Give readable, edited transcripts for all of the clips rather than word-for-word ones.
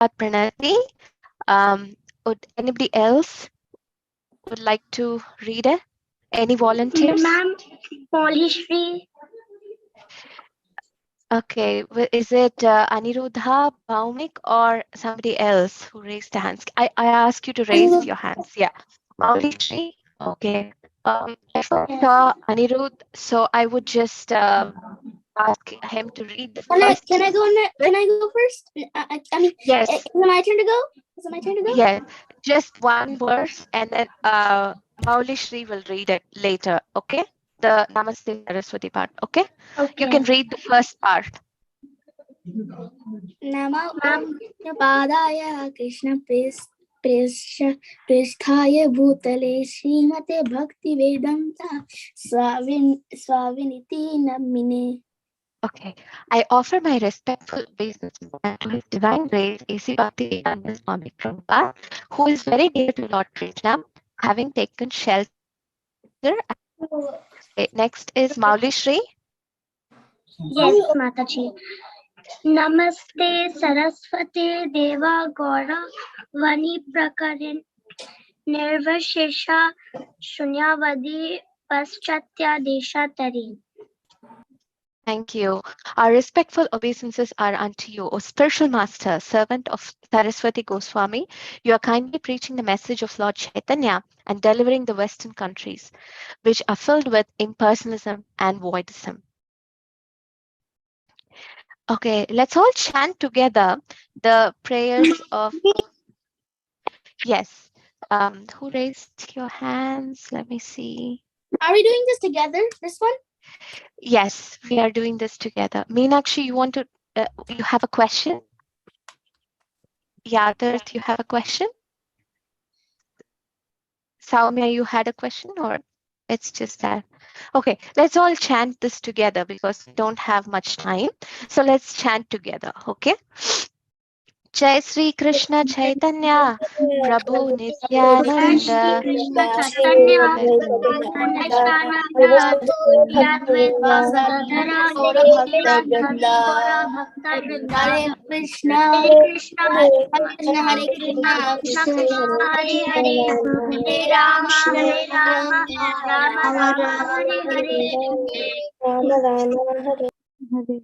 Pranati. Would anybody else would like to read it? Any volunteers? Ma'am, Polishri. Okay, is it Aniruddha, Bhaumik, or somebody else who raised their hands? I ask you to raise your hands. Yeah. Maulishri. Okay. I saw Anirudh, so I would just ask him to read the first. Can I go? Can I go first? I mean, Yes. is it my turn to go? Is it my turn to go? Yes. Just one verse, and then Maulishri will read it later. Okay. The Namaste Saraswati part. Okay. You can read the first part. Nama Om Padaya Krishna Presthaye Bhutale Srimate Bhakti Vedanta Swaviniti Namine. Okay. I offer my respectful obeisances to His Divine Grace, A.C. Bhaktivedanta Swami Prabhupada, who is very dear to Lord Krishna, having taken shelter. Okay, next is Maulishri. Yes, Mataji. Namaste Saraswate Deva Gaura Vani Prakarin Nirvashesha Shunyavadi Paschatya Desha Tari. Thank you. Our respectful obeisances are unto you, O spiritual master, servant of Saraswati Goswami. You are kindly preaching the message of Lord Chaitanya and delivering the Western countries, which are filled with impersonalism and voidism. Okay, let's all chant together the prayers of. Yes. Who raised your hands? Let me see. Are we doing this together? This one? Yes, we are doing this together. Meenakshi, you want to? You have a question? Yadav, you have a question? Saumya, you had a question, or it's just that? Okay, let's all chant this together because we don't have much time. So let's chant together. Okay. Jai Sri Krishna Chaitanya Prabhu Nityananda Hare Krishna, Hare Krishna, Hare Hare, Hare Rama, Rama Rama, Hare Hare.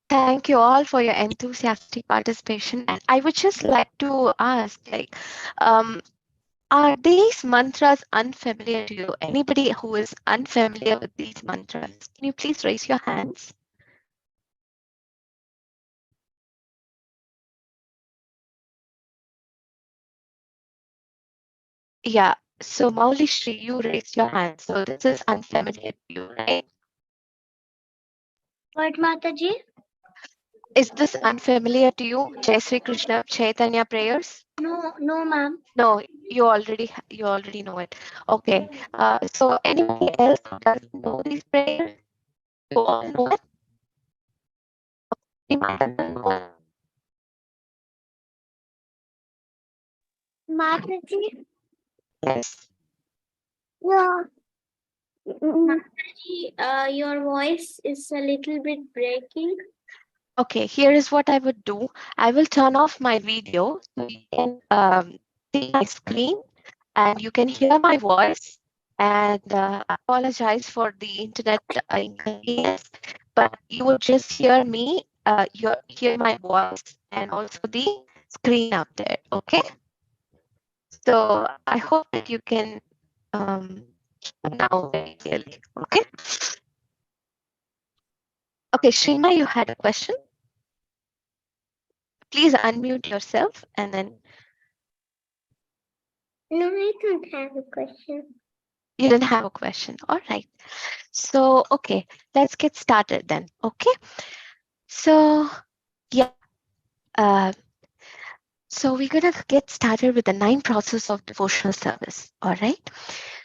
Thank you all for your enthusiastic participation. And I would just like to ask, like, are these mantras unfamiliar to you? Anybody who is unfamiliar with these mantras, can you please raise your hands? Yeah. So Maulishri, you raised your hand. So this is unfamiliar to you, right? What, Mataji? Is this unfamiliar to you? Jai Sri Krishna Chaitanya prayers? No, ma'am. No, you already know it. Okay. So anybody else who doesn't know these prayers? You all know it? You might have done know it. Mataji? Yes. Yeah. Mataji, your voice is a little bit breaking. Okay, here is what I would do. I will turn off my video so you can see my screen and you can hear my voice. And I apologize for the internet inconvenience, but you would just hear me, hear my voice, and also the screen up there. Okay. So I hope that you can now very clearly. Okay. Okay, Shrima, you had a question. Please unmute yourself and then. No, I don't have a question. You didn't have a question. All right. So, okay, let's get started then. Okay. So, yeah. So we're going to get started with the 9 process of devotional service. All right.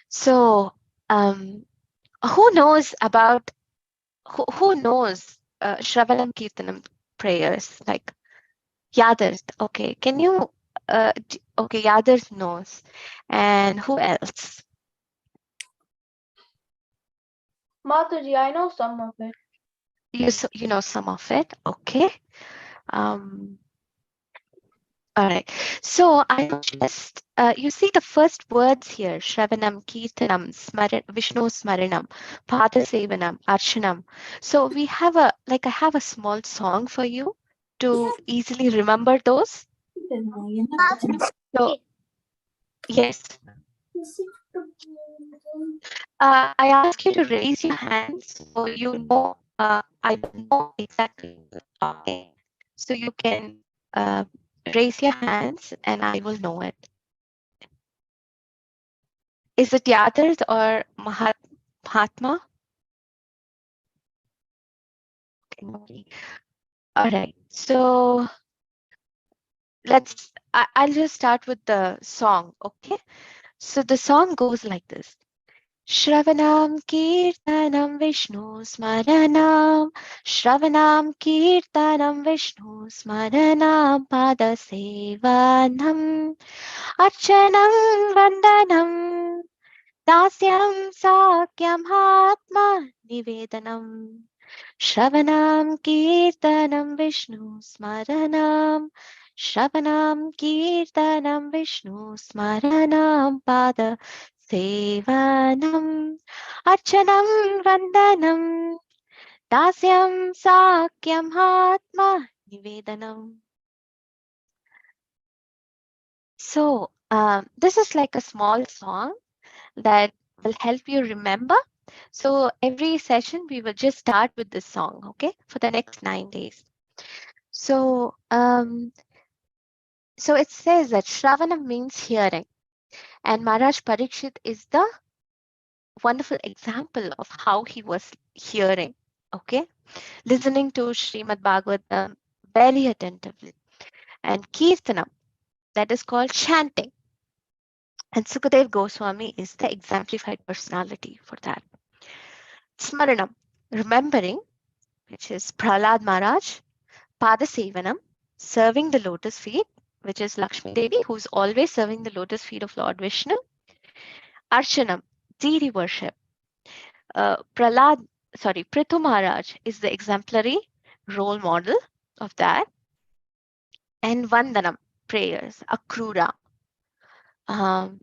So, who knows about, who knows Shravanam Kirtanam prayers? Like Yadars. Okay. Can you, okay, Yadars knows. And who else? Mataji, I know some of it. You know some of it. Okay. All right. So I will just, you see the first words here, Shravanam, Kirtanam, Vishnu Smaranam, Pada Sevanam, Archanam. So we have I have a small song for you to easily remember those. So, yes, I ask you to raise your hands so you know, I will know exactly what you're talking. So you can uh, raise your hands and I will know it. Is it Yadard or Mahatma? Okay, nobody. All right. So I'll just start with the song. Okay. So the song goes like this. Shravanam Kirtanam Vishnu Smaranam Shravanam Kirtanam Vishnu Smaranam Pada Sevanam Archanam Vandanam Dasyam Sakyam Hatma Nivedanam Shravanam Kirtanam Vishnu Smaranam Shravanam Kirtanam Vishnu Smaranam Pada Sevanam Archanam Vandanam Dasyam Sakyam Hatma Nivedanam. So this is like a small song that will help you remember. So every session we will just start with this song, okay, for the next 9 days. So so it says that Shravana means hearing, and Maharaj Parikshit is the wonderful example of how he was hearing, okay, listening to Srimad Bhagavatam very attentively, and Kirtanam, that is called chanting. And Sukadev Goswami is the exemplified personality for that. Smaranam, remembering, which is Prahlad Maharaj. Padasevanam, serving the lotus feet, which is Lakshmi Devi, who's always serving the lotus feet of Lord Vishnu. Archanam, deity worship. Prithu Maharaj is the exemplary role model of that. And Vandanam, prayers. Akrura, um,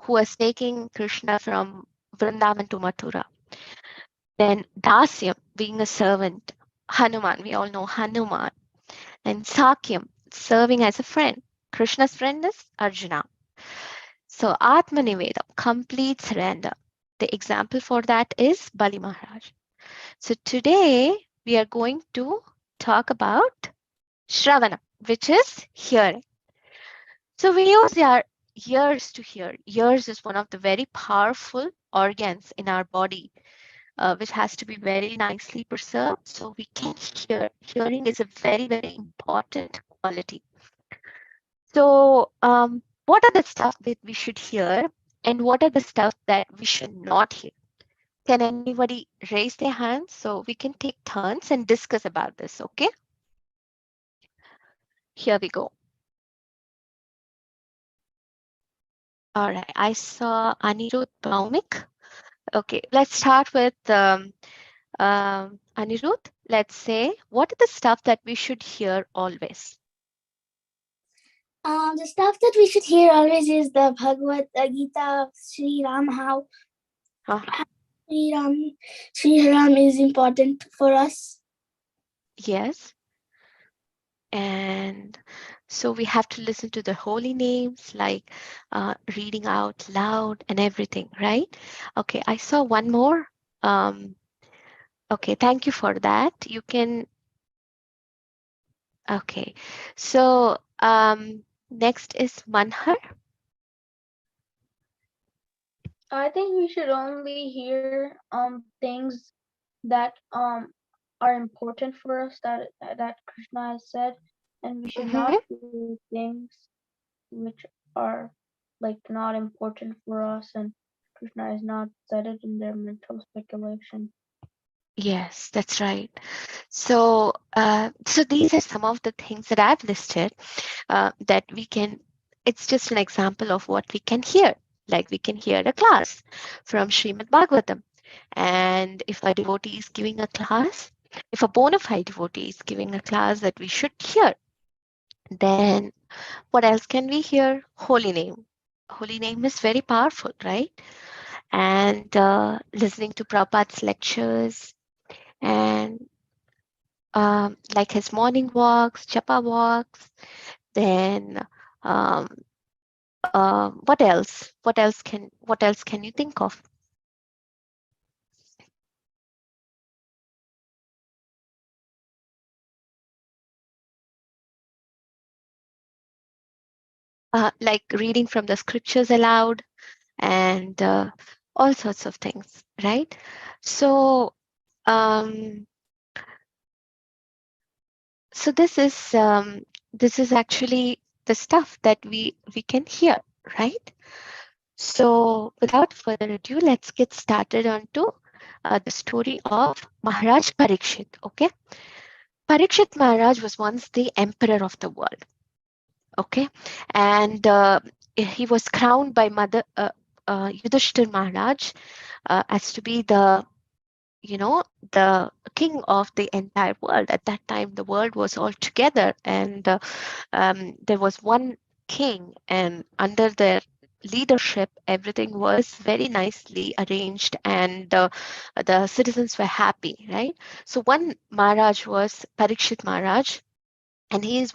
who was taking Krishna from Vrindavan to Mathura. Then Dasyam, being a servant. Hanuman, we all know Hanuman. And Sakyam, serving as a friend. Krishna's friend is Arjuna. So Atmanivedam, complete surrender. The example for that is Bali Maharaj. So today we are going to talk about Shravana, which is hearing. So we use our ears to hear. Ears is one of the very powerful organs in our body, which has to be very nicely preserved so we can hear. Hearing is a very, very important quality. So, what are the stuff that we should hear, and what are the stuff that we should not hear? Can anybody raise their hands so we can take turns and discuss about this? Okay. Here we go. All right. I saw Anirudh Baumik. Okay. Let's start with Anirudh. Let's say, what are the stuff that we should hear always? The stuff that we should hear always is the Bhagavad Gita of Sri Ram, how Sri Ram, Sri Ram is important for us. Yes. And so we have to listen to the holy names, like reading out loud and everything, right? Okay, I saw one more. Okay, thank you for that. You can, okay. So next is Manhar. I think we should only hear things that are important for us that Krishna has said, and we should not hear things which are like not important for us, and Krishna has not said it in their mental speculation. Yes, that's right. So, so these are some of the things that I've listed that we can, it's just an example of what we can hear. Like we can hear a class from Srimad Bhagavatam. And if a devotee is giving a class, if a bona fide devotee is giving a class that we should hear, then What else can we hear? Holy name. Holy name is very powerful, right? And listening to Prabhupada's lectures and like his morning walks, japa walks, then um, what else? What else can you think of? Like reading from the scriptures aloud and all sorts of things, right? So um, so this is actually the stuff that we can hear, right? So without further ado, let's get started on to the story of Maharaj Parikshit. Okay, Parikshit Maharaj was once the emperor of the world. Okay, and he was crowned by Mother Yudhishthir Maharaj as to be the the king of the entire world. At that time, the world was all together, and there was one king, and under their leadership, everything was very nicely arranged, and the citizens were happy, right? So one Maharaj was Parikshit Maharaj, and he is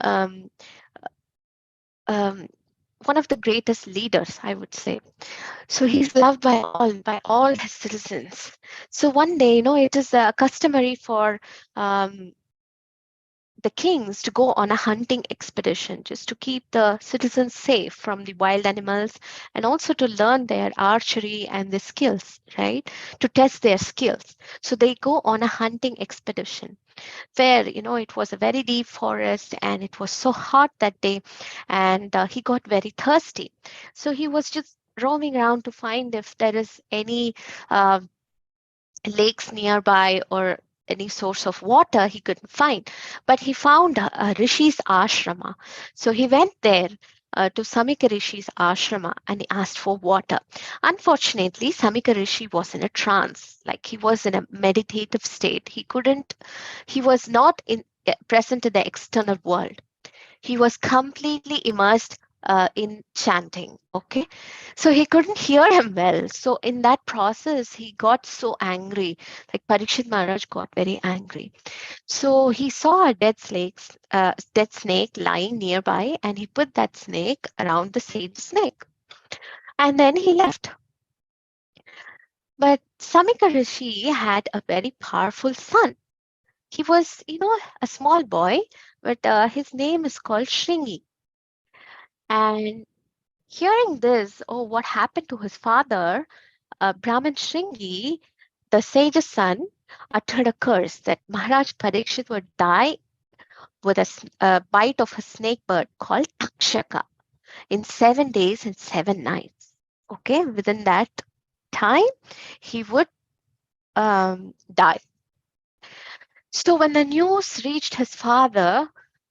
um, um, one of the greatest leaders, I would say. So he's loved by all his citizens. So one day, it is customary for the kings to go on a hunting expedition just to keep the citizens safe from the wild animals, and also to learn their archery and the skills, right? To test their skills. So they go on a hunting expedition where, it was a very deep forest and it was so hot that day, and he got very thirsty. So he was just roaming around to find if there is any uh, lakes nearby or any source of water. He couldn't find, but he found a Rishi's ashrama. So he went there to Samika Rishi's ashrama and he asked for water. Unfortunately, Samika Rishi was in a trance, like he was in a meditative state. He was not present in the external world. He was completely immersed in chanting. Okay, so he couldn't hear him well. So in that process, he got so angry. Like Parikshit Maharaj got very angry. So he saw a dead snake lying nearby, and he put that snake around the sage snake, and then he left. But Samika Rishi had a very powerful son. He was, a small boy, but his name is called Shringi. And hearing this, oh, what happened to his father, Brahman Shringi, the sage's son, uttered a curse that Maharaj Parikshit would die with a bite of a snake bird called Takshaka in 7 days and 7 nights. Okay, within that time, he would die. So when the news reached his father,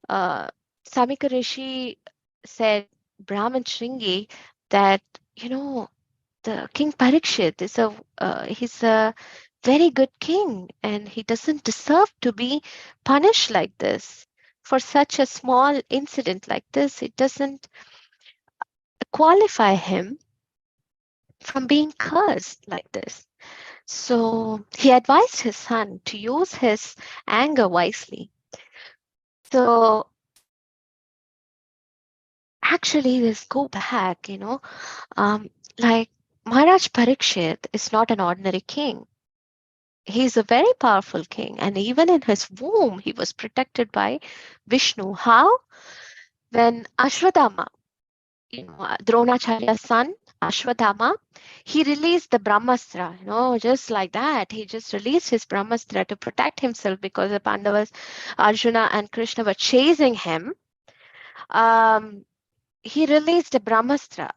uh, Samika Rishi said, Brahman Shringi, that, the King Parikshit he's a very good king, and he doesn't deserve to be punished like this. For such a small incident like this, it doesn't qualify him from being cursed like this. So he advised his son to use his anger wisely. So actually, let's go back, like Maharaj Parikshit is not an ordinary king. He's a very powerful king, and even in his womb, he was protected by Vishnu. How? When Ashwadama, Dronacharya's son, Ashwadama, he released the Brahmastra, just like that. He just released his Brahmastra to protect himself because the Pandavas, Arjuna and Krishna were chasing him. He released a Brahmastra,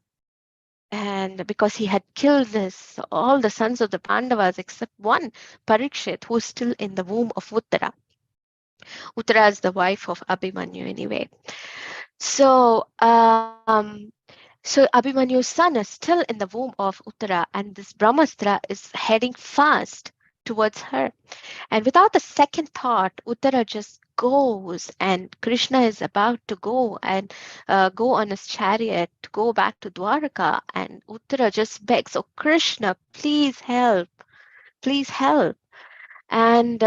and because he had killed all the sons of the Pandavas except one, Parikshit, who's still in the womb of Uttara. Uttara is the wife of Abhimanyu anyway. So, so Abhimanyu's son is still in the womb of Uttara, and this Brahmastra is heading fast towards her. And without a second thought, Uttara just goes, and Krishna is about to go and go on his chariot to go back to Dwarka, and Uttara just begs, "Oh Krishna, please help, please help." And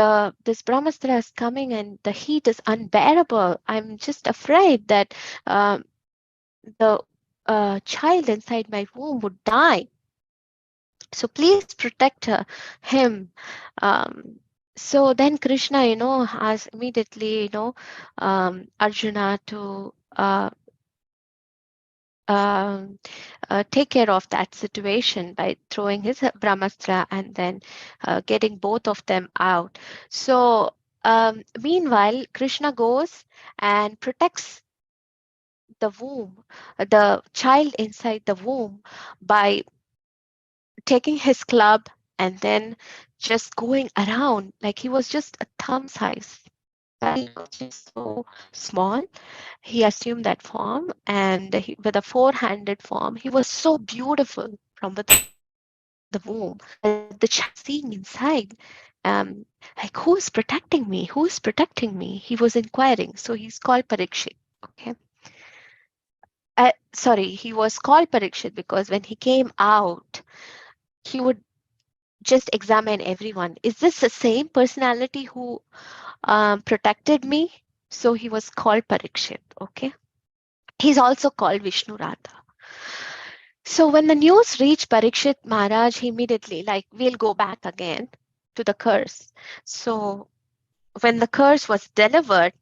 this Brahmastra is coming, and the heat is unbearable. I'm just afraid that the child inside my womb would die. So please protect him. Um, so then Krishna, has immediately, Arjuna to take care of that situation by throwing his Brahmastra and then getting both of them out. So meanwhile, Krishna goes and protects the womb, the child inside the womb, by taking his club and then just going around like he was just a thumb size. Child was just so small. He assumed that form, and with a four-handed form, he was so beautiful from within the womb that the child was seeing inside. Like, who is protecting me? Who is protecting me? He was inquiring. So he's called Parikshit. Okay. Sorry, he was called Parikshit because when he came out, he would just examine everyone. Is this the same personality who protected me? So he was called Parikshit. Okay. He's also called Vishnu Radha. So when the news reached Parikshit Maharaj, he immediately, like, we'll go back again to the curse. So when the curse was delivered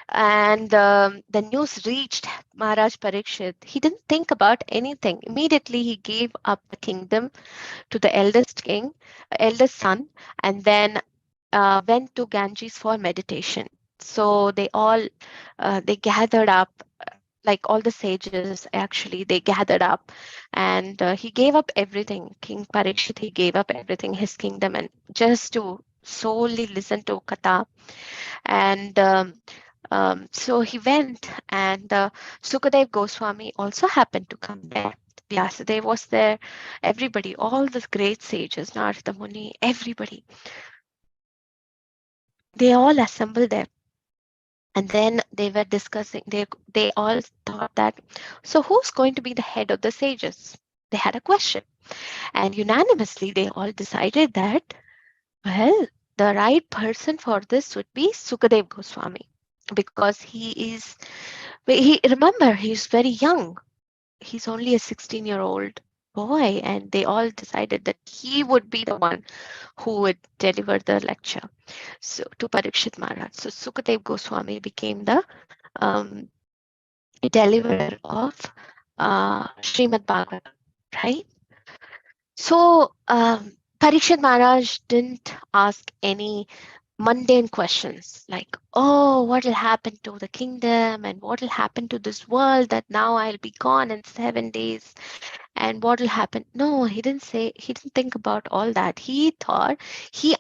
and the news reached Maharaj Parikshit, he didn't think about anything. Immediately, he gave up the kingdom to the eldest son, and then went to Ganges for meditation. So they gathered up, like all the sages, actually, they gathered up, and he gave up everything. King Parikshit, he gave up everything, his kingdom, and just to solely listen to Katha. And so he went, and Sukadev Goswami also happened to come there. Vyasadeva was there, everybody, all the great sages, Narada Muni, everybody, they all assembled there. And then they were discussing, they all thought that, so who's going to be the head of the sages? They had a question. And unanimously, they all decided that, well, the right person for this would be Sukadev Goswami, because remember, he's very young. He's only a 16-year-old boy, and they all decided that he would be the one who would deliver the lecture to Parikshit Maharaj. So Sukadev Goswami became the um, deliverer of Srimad Bhagavatam, right? So Parikshit Maharaj didn't ask any mundane questions like, oh, what will happen to the kingdom, and what will happen to this world that now I'll be gone in 7 days, and what will happen. No, he didn't think about all that. He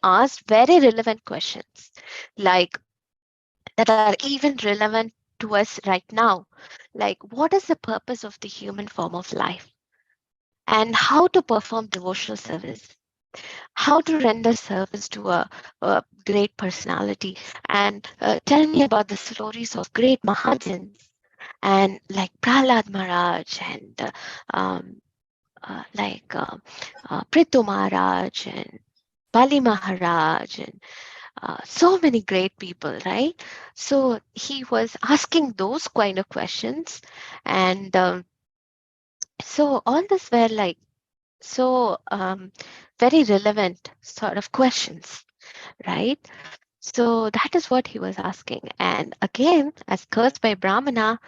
asked very relevant questions, like, that are even relevant to us right now. Like, what is the purpose of the human form of life? And how to perform devotional service? How to render service to a great personality? And tell me about the stories of great Mahajans, and like Prahlad Maharaj, and Prithu Maharaj, and Bali Maharaj, and so many great people, right? So he was asking those kind of questions. And so all this were like very relevant sort of questions, right? So that is what he was asking. And again, as cursed by Brahmana,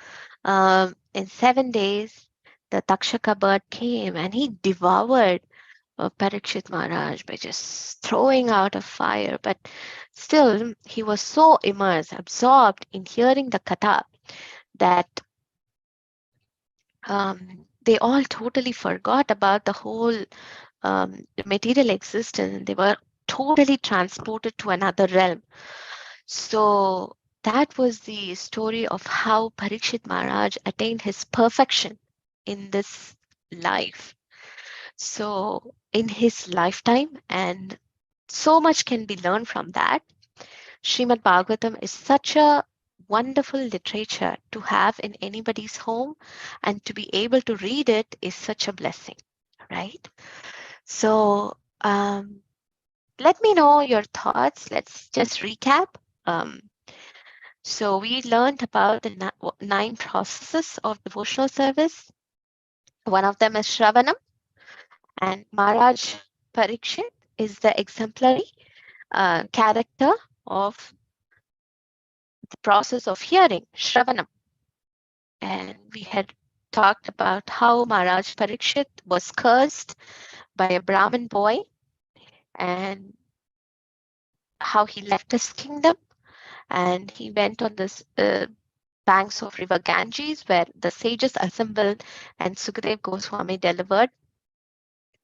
in 7 days, the Takshaka bird came and he devoured Parikshit Maharaj by just throwing out a fire. But still, he was so immersed, absorbed in hearing the katha, that they all totally forgot about the whole material existence. They were totally transported to another realm. So that was the story of how Parikshit Maharaj attained his perfection in this life. So in his lifetime, and so much can be learned from that. Srimad Bhagavatam is such a wonderful literature to have in anybody's home, and to be able to read it is such a blessing, right? So let me know your thoughts. Let's just recap. Um, so we learned about the 9 processes of devotional service. One of them is Shravanam, and Maharaj Parikshit is the exemplary character of the process of hearing, Shravanam. And we had talked about how Maharaj Parikshit was cursed by a Brahmin boy, and how he left his kingdom and he went on this banks of river Ganges, where the sages assembled and Sukadev Goswami delivered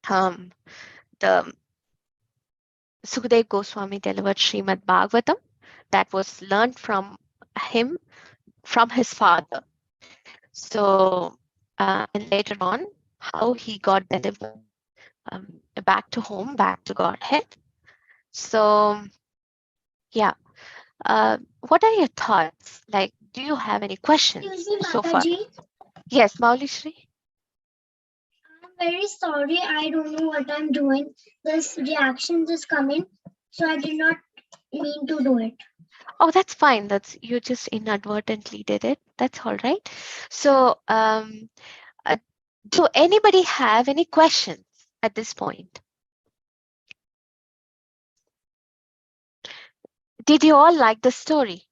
the Sukadev Goswami delivered Srimad Bhagavatam that was learned from him, from his father. So, and later on, how he got delivered back to home, back to Godhead. So, yeah. What are your thoughts? Like, do you have any questions so far? Yes, Mauli Shri. I'm very sorry. I don't know what I'm doing. This reaction just coming, so I did not mean to do it. Oh, that's fine. That's you just inadvertently did it. That's all right. So, do anybody have any questions at this point? Did you all like the story?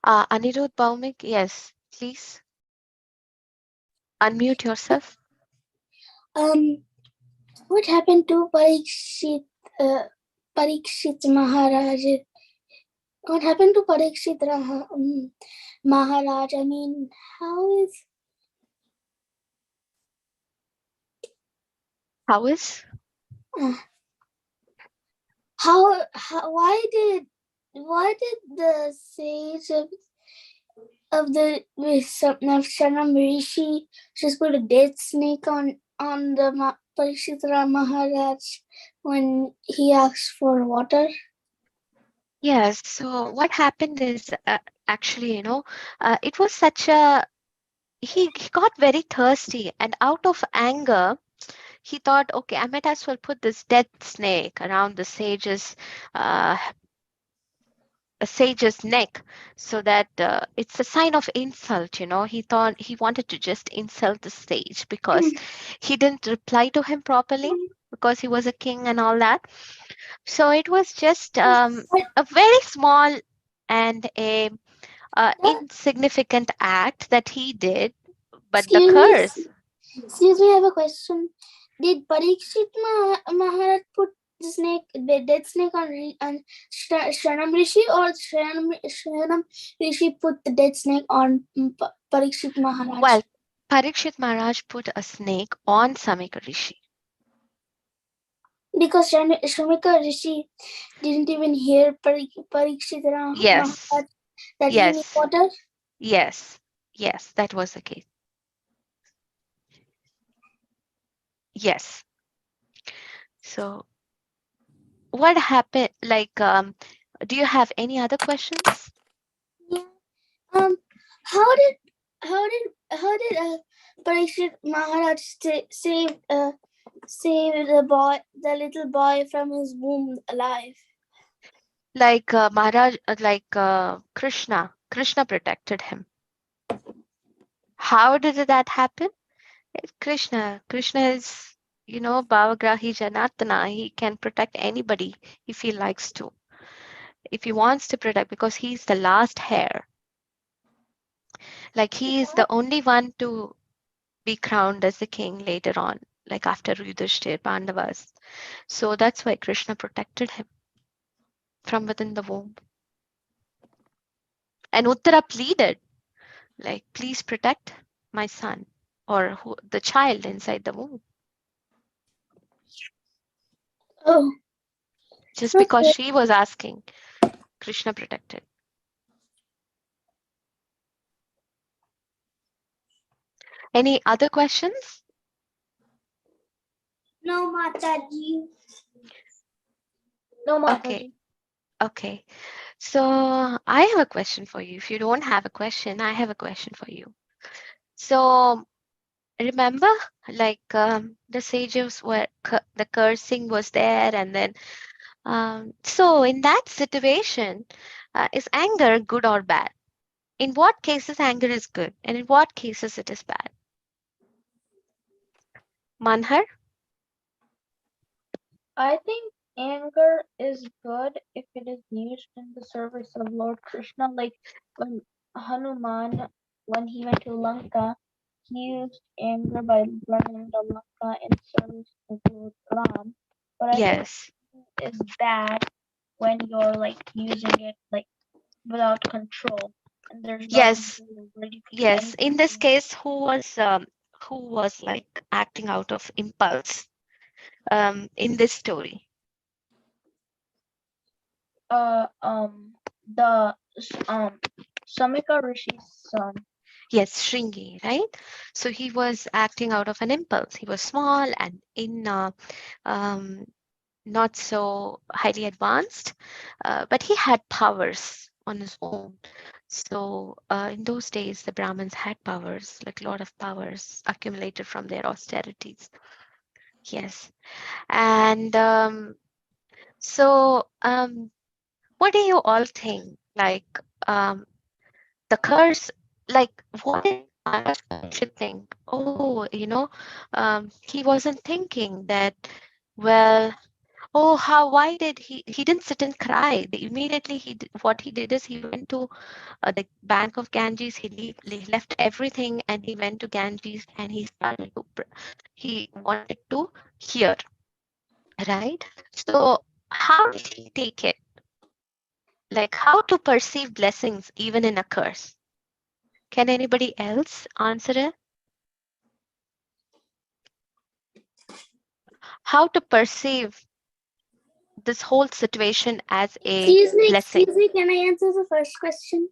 Anirudh Baumik, yes, please unmute yourself. What happened to Parikshit Maharaj? What happened to Parikshit Maharaj? I mean, how is? How is? Why did the sage of the Shanam Rishi just put a dead snake on the Parikshit Maharaj when he asked for water? Yes. So what happened is actually, it was such a he got very thirsty, and out of anger, he thought, okay, I might as well put this dead snake around the sage's neck, so that it's a sign of insult. He thought he wanted to just insult the sage because he didn't reply to him properly, because he was a king and all that. So it was just a very small and a insignificant act that he did, but the curse. Excuse me, I have a question. Did Parikshit Maharaj put the dead snake on Shranam Rishi, or Shranam Rishi put the dead snake on Parikshit Maharaj? Well, Parikshit Maharaj put a snake on Samika Rishi. Because Shramika Rishi didn't even hear Parikshit Yes. Maharaj that Yes. he needs water? Yes. Yes, that was the case. Yes. So what happened? Like, do you have any other questions? Yeah. How did Parikshit Maharaj save the little boy from his womb alive? Like Krishna protected him. How did that happen? Krishna is, Bhavagrahi Janardana. He can protect anybody if he likes to. If he wants to protect, because he's the last heir. Like, he is the only one to be crowned as the king later on, like after Yudhishthir, Pandavas. So that's why Krishna protected him from within the womb. And Uttara pleaded, like, please protect my son, or the child inside the womb. Oh. Just because she was asking, Krishna protected. Any other questions? No, Mataji. No, Mataji. Okay. So I have a question for you. If you don't have a question, I have a question for you. So remember, like the sages were the cursing was there, and then so in that situation, is anger good or bad? In what cases anger is good, and in what cases it is bad? Manhar? I think anger is good if it is used in the service of Lord Krishna. Like when Hanuman, when he went to Lanka, he used anger by burning the Lanka in service of Lord Ram. But I think Yes. it is bad when you're like using it like without control, and there's nothing Yes. ready to do Yes. In this anything. case, who was like acting out of impulse in this story? Uh, um, the Samika Rishi's son. Yes, Shringi, right? So he was acting out of an impulse. He was small and in um, not so highly advanced, but he had powers on his own. So in those days, the Brahmins had powers, like a lot of powers accumulated from their austerities. Yes. And so, what do you all think? Like, the curse, like, what did Maharaj should think? Oh, he wasn't thinking that, well, oh, why did he didn't sit and cry. Immediately, what he did is he went to the bank of Ganges, he left everything and he went to Ganges and he started to, he wanted to hear, right? So, how did he take it? Like, how to perceive blessings even in a curse? Can anybody else answer it? How to perceive this whole situation as a blessing? Excuse me, can I answer the first question?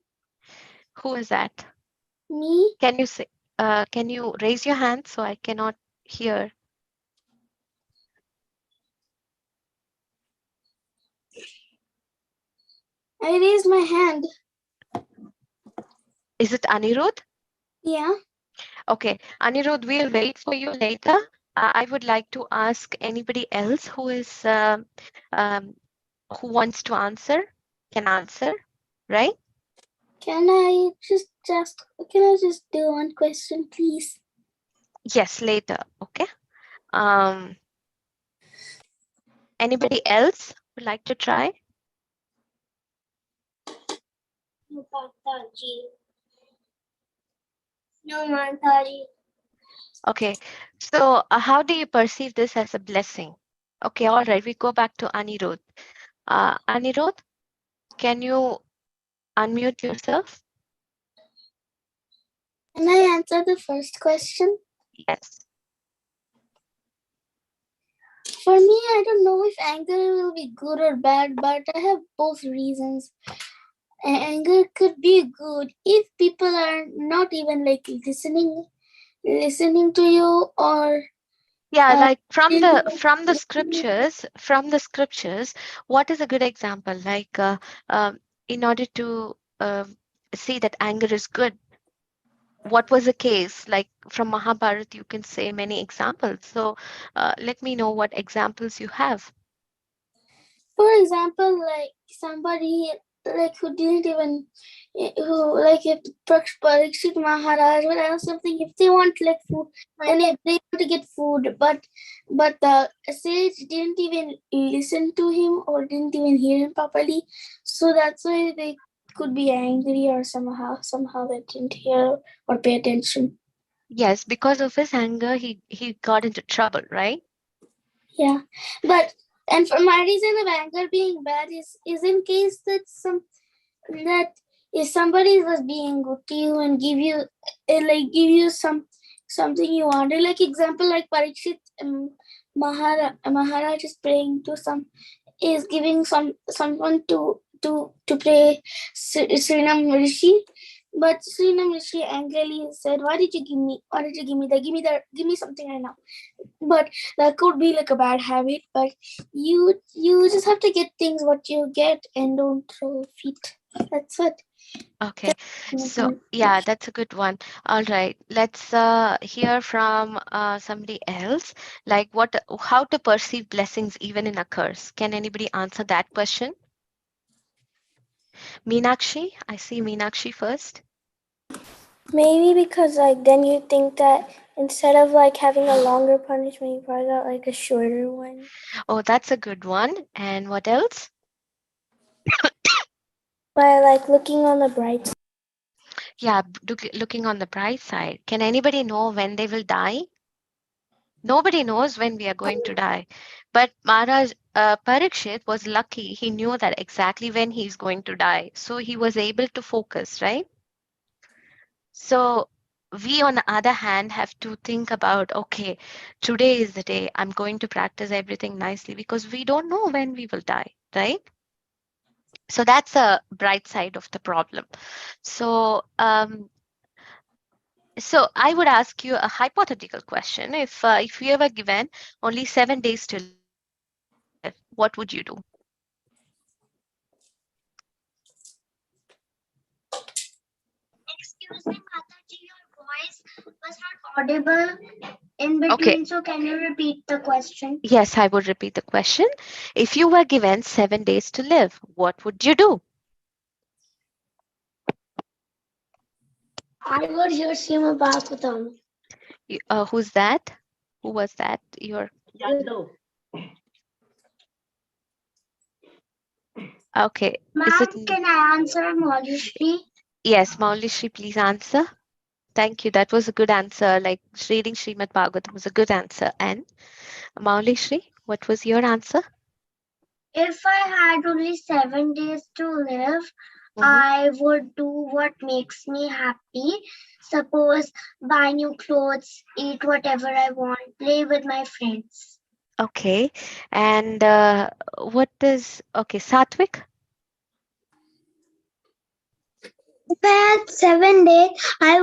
Who is that? Me? Can you say? Can you raise your hand so I cannot hear? I raised my hand. Is it Anirudh? Yeah. Okay, Anirudh, we'll wait for you later. I would like to ask anybody else um, who wants to answer, can answer, right? Can I just do one question, please? Yes, later. Okay. Um, Anybody else would like to try? No, Parthsarthi. No, Mantari. Okay. So, how do you perceive this as a blessing? Okay, all right. We go back to Anirudh. Anirudh, can you unmute yourself? Can I answer the first question? Yes. For me, I don't know if anger will be good or bad, but I have both reasons. Anger could be good if people are not even like listening to you, or Yeah, like from the scriptures, what is a good example? Like, in order to see that anger is good, what was the case? Like from Mahabharata, you can say many examples. So, let me know what examples you have. for example, like somebody like who didn't even who like if Parikshit Maharaj would ask something, if they want like food, then if they want to get food, but the sage didn't even listen to him or didn't even hear him properly, so that's why they could be angry, or somehow they didn't hear or pay attention. Yes, because of his anger, he got into trouble, right? Yeah, but and for my reason of anger being bad is in case that if somebody was being good to you and give you something you wanted, like example like Parikshit, Maharaj is praying to is giving someone to pray Srinam Rishi, But Srinam Rishi angrily said, "Why did you give me? Why did you give me that? Give me that! Give me something right now!" But that could be like a bad habit. But you just have to get things what you get and don't throw feet. That's it. Okay, so yeah, that's a good one. All right, let's hear from somebody else. Like how to perceive blessings even in a curse. Can anybody answer that question? Meenakshi, I see Meenakshi first. Maybe because like then you think that instead of like having a longer punishment, you probably got like a shorter one. Oh, that's a good one. And what else? By like looking on the bright side. Yeah, looking on the bright side. Can anybody know when they will die? Nobody knows when we are going to die. But Maharaj Parikshit was lucky. He knew that exactly when he's going to die. So he was able to focus, right? So we, on the other hand, have to think about, okay, today is the day I'm going to practice everything nicely because we don't know when we will die, right? So that's a bright side of the problem. So, so I would ask you a hypothetical question. If you were given only 7 days to live, what would you do? Excuse me, Mataji, your voice was not audible in Okay. between, so can you repeat the question? Yes, I would repeat the question. If you were given 7 days to live, what would you do? I would hear Sima Bhagavatam. Who's that? Who was that? Your okay. Is it? Ma'am, can I answer Molishri? Yes, Maulishri, please answer. Thank you. That was a good answer. Like reading Srimad Bhagavatam was a good answer. And Maulishri, what was your answer? If I had only 7 days to live, Mhm. I would do what makes me happy. Suppose buy new clothes, eat whatever I want, play with my friends. Okay. And what is okay, Satvik? If I had 7 days, I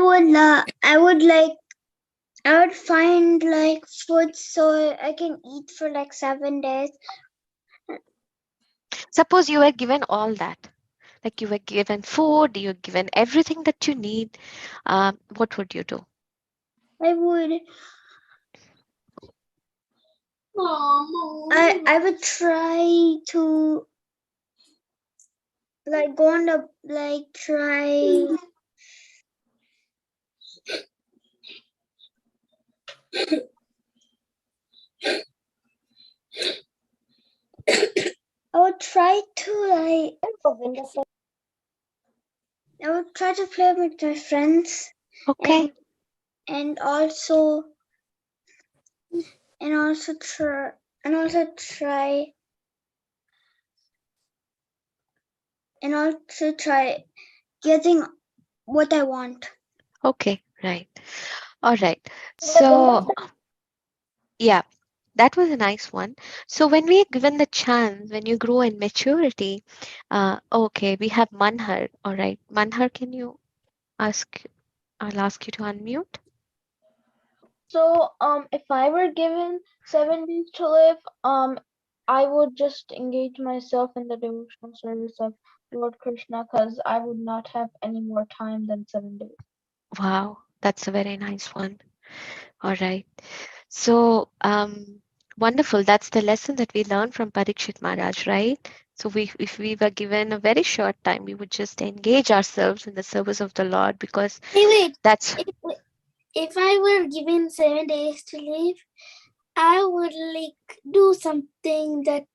would find like food so I can eat for like 7 days. Suppose you were given all that. Like you were given food, you're given everything that you need. What would you do? I would I would try to like go on the like try I would try to like I would try to play with my friends Okay. and also and also try and also try and also try getting what I want. Okay. Right. All right. So yeah, that was a nice one. So when we are given the chance, when you grow in maturity, okay, we have Manhar. All right, Manhar, can you ask? I'll ask you to unmute. So, if I were given 7 days to live, I would just engage myself in the devotional service of Lord Krishna, because I would not have any more time than 7 days. Wow, that's a very nice one. All right. So, wonderful. That's the lesson that we learned from Parikshit Maharaj, right? So, if we were given a very short time, we would just engage ourselves in the service of the Lord because Hey, wait. that's If I were given 7 days to live, I would like do something that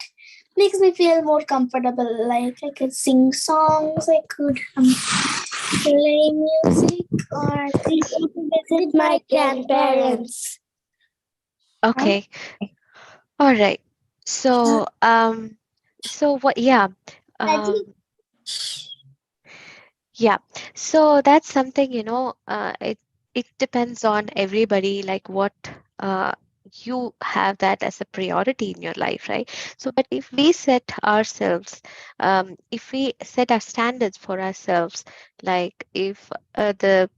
makes me feel more comfortable. Like I could sing songs, I could play music, or visit my grandparents. okay. All right. So, so what? Yeah, um, yeah. So that's something, it depends on everybody, like what uh you have that as a priority in your life, right? So, but if we set ourselves, if we set our standards for ourselves, like if the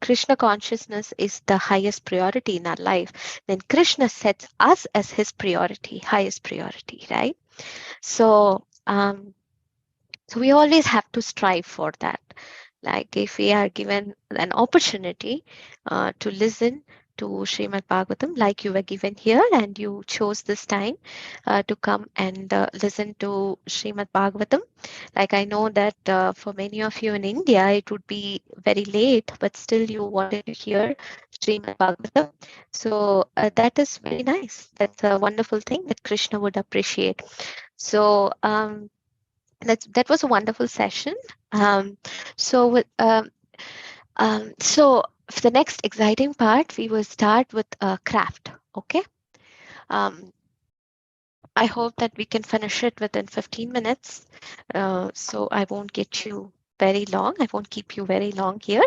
Krishna consciousness is the highest priority in our life, then Krishna sets us as his priority, highest priority, right? So, so we always have to strive for that. Like if we are given an opportunity to listen to Srimad Bhagavatam, like you were given here, and you chose this time to come and listen to Srimad Bhagavatam. Like I know that for many of you in India, it would be very late, but still you wanted to hear Srimad Bhagavatam. So that is very nice. That's a wonderful thing that Krishna would appreciate. So that was a wonderful session. Um, so with so for the next exciting part, we will start with a craft. Okay. Um, I hope that we can finish it within 15 minutes. So I won't get you very long. I won't keep you very long here.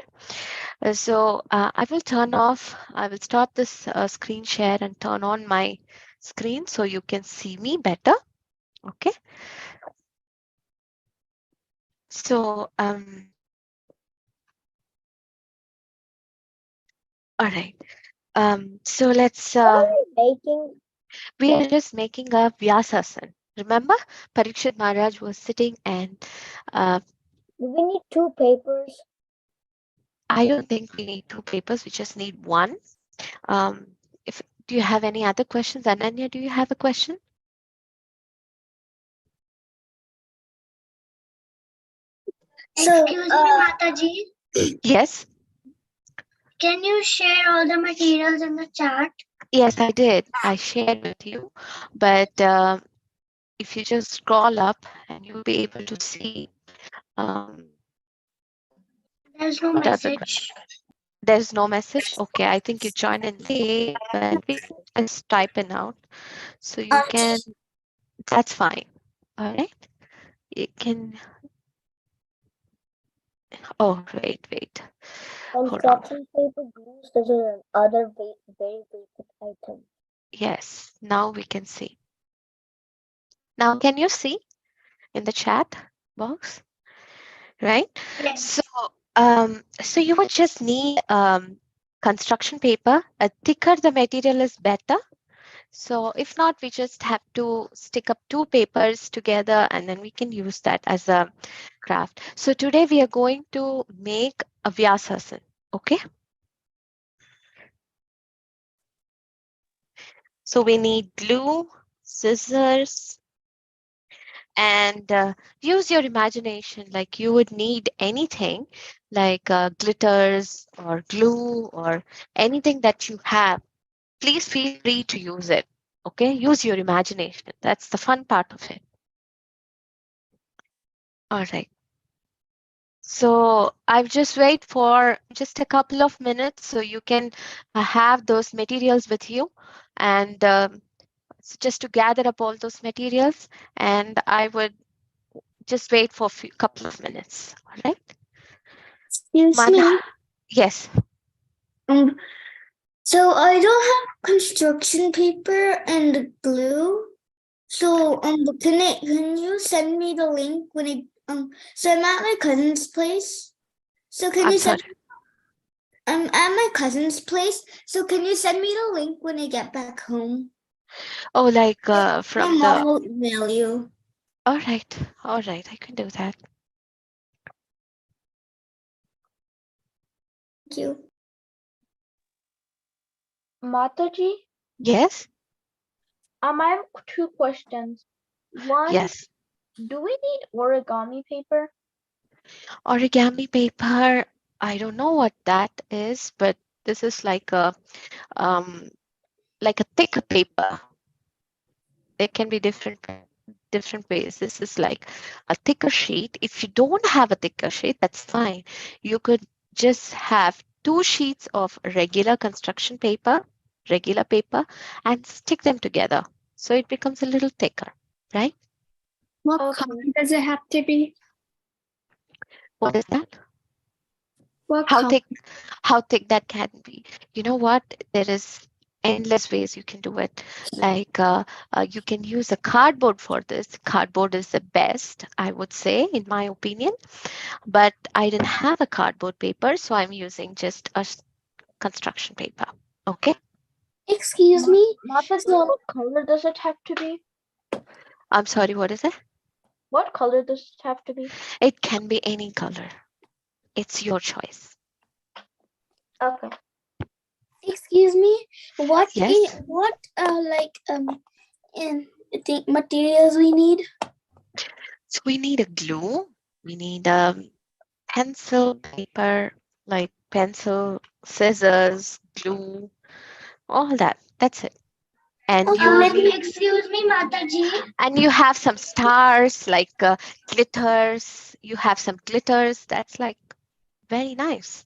I will turn off. I will stop this screen share and turn on my screen so you can see me better. Okay. So all right. So let's. What are we making? We are just making a Vyasasana. Remember, Parikshit Maharaj was sitting and Do we need 2 papers? I don't think we need 2 papers. We just need one. If do you have any other questions, Ananya? Do you have a question? Excuse me, Mataji. Yes. Can you share all the materials in the chat? Yes, I did. I shared with you, but if you just scroll up and you'll be able to see. There's no What other message. There's no message. Okay, I think you joined in late, but we can just type in out. So you can, that's fine. All right. You can, oh, wait. Hold on. Construction paper glues. This is another very basic item. Yes, now we can see. Now, can you see in the chat box? Right? Yes. So you would just need construction paper. A thicker the material is better. So if not, we just have to stick up 2 papers together and then we can use that as a craft. So today we are going to make a Vyasasana. Okay. So we need glue, scissors, and use your imagination. Like you would need anything like glitters or glue or anything that you have. Please feel free to use it. Okay. Use your imagination. That's the fun part of it. All right. So I've just wait for just a couple of minutes so you can have those materials with you and so just to gather up all those materials, and I would just wait for a couple of minutes. All right. Excuse Mana, me. yes. So I don't have construction paper and glue. So can you send me the link when so I'm at my cousin's place. So can I'm you sorry. send I'm at my cousin's place. So can you send me the link when I get back home? Oh, like My from mom the. will email you. All right. All right. I can do that. Thank you. Mataji, Yes. I have 2 questions. One, Yes. do we need origami paper? Origami paper. I don't know what that is, but this is like a thicker paper. There can be different ways. This is like a thicker sheet. If you don't have a thicker sheet, that's fine. You could just have 2 sheets of regular paper, and stick them together. So it becomes a little thicker, right? What Okay. color does it have to be? What is that? What How color? thick that can be? You know what? There is endless ways you can do it. Like you can use a cardboard for this. Cardboard is the best, I would say, in my opinion. But I didn't have a cardboard paper, so I'm using just a construction paper. Okay. Excuse me. Mataji, So what color does it have to be? I'm sorry, what is it? What color does it have to be? It can be any color. It's your choice. Okay. excuse me. What Yes. in the materials we need? So we need a glue. We need a pencil, paper, like pencil, scissors, glue, all that. That's it. And you need, Excuse me, Mataji. and you have some stars like glitters. You have some glitters. That's like very nice.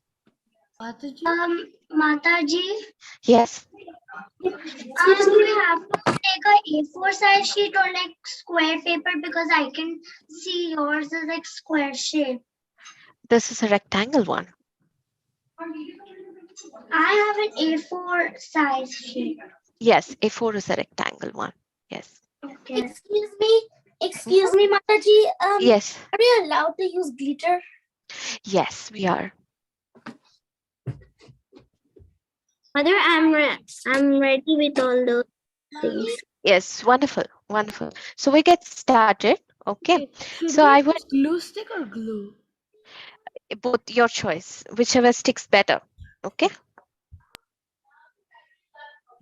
Mataji, Yes. do we have to take a A4 size sheet or like square paper because I can see yours is like square shape. This is a rectangle one. I have an A4 size sheet. Yes, A4 is a rectangle one. Yes. Okay. Excuse me, Mataji. Yes. Are we allowed to use glitter? Yes, we are. Mother, I'm ready with all those things. Yes, wonderful, wonderful. So we get started. Okay. Should So we I would use glue stick or glue? both your choice, whichever sticks better. Okay.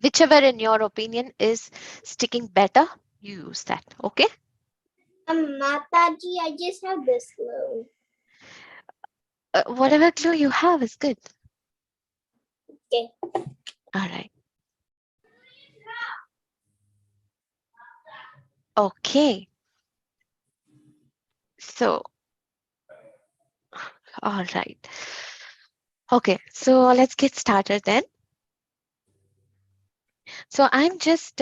Whichever in your opinion is sticking better, you use that. Okay. Mataji, I just have this glue. Whatever glue you have is good. Okay. All right. Okay. So, all right. Okay. So let's get started then. So I'm just